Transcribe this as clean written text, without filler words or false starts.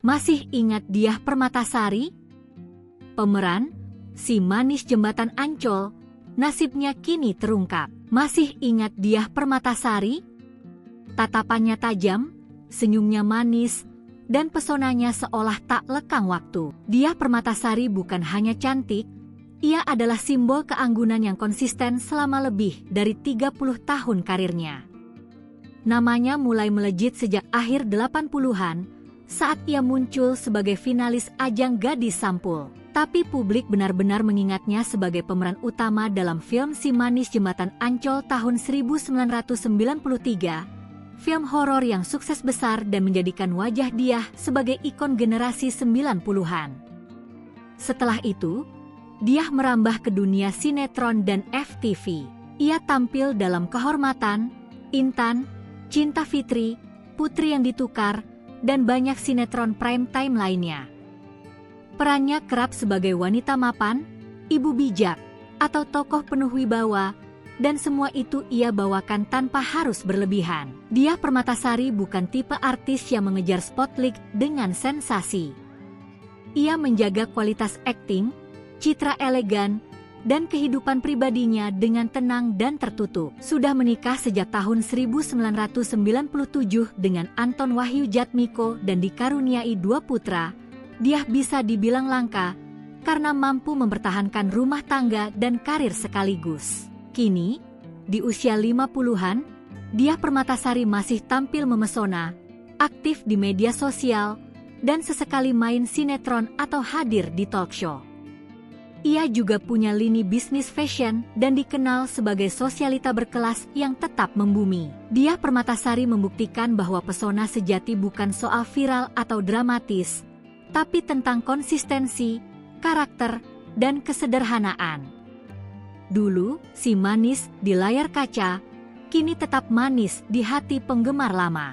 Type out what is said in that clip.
Masih ingat Diah Permatasari? Pemeran, si manis jembatan Ancol, nasibnya kini terungkap. Masih ingat Diah Permatasari? Tatapannya tajam, senyumnya manis, dan pesonanya seolah tak lekang waktu. Diah Permatasari bukan hanya cantik, ia adalah simbol keanggunan yang konsisten selama lebih dari 30 tahun karirnya. Namanya mulai melejit sejak akhir 80-an, saat ia muncul sebagai finalis ajang Gadis Sampul. Tapi publik benar-benar mengingatnya sebagai pemeran utama dalam film Si Manis Jembatan Ancol tahun 1993, film horor yang sukses besar dan menjadikan wajah Diah sebagai ikon generasi 90-an. Setelah itu, Diah merambah ke dunia sinetron dan FTV. Ia tampil dalam Kehormatan, Intan, Cinta Fitri, Putri yang Ditukar, dan banyak sinetron prime time lainnya. Perannya kerap sebagai wanita mapan, ibu bijak, atau tokoh penuh wibawa, dan semua itu ia bawakan tanpa harus berlebihan. Diah Permatasari bukan tipe artis yang mengejar spotlight dengan sensasi. Ia menjaga kualitas akting, citra elegan, dan kehidupan pribadinya dengan tenang dan tertutup. Sudah menikah sejak tahun 1997 dengan Anton Wahyu Jatmiko dan dikaruniai 2 putra, Diah bisa dibilang langka karena mampu mempertahankan rumah tangga dan karir sekaligus. Kini, di usia 50-an, Diah Permatasari masih tampil memesona, aktif di media sosial, dan sesekali main sinetron atau hadir di talk show. Ia juga punya lini bisnis fashion dan dikenal sebagai sosialita berkelas yang tetap membumi. Diah Permatasari membuktikan bahwa pesona sejati bukan soal viral atau dramatis, tapi tentang konsistensi, karakter, dan kesederhanaan. Dulu, si manis di layar kaca, kini tetap manis di hati penggemar lama.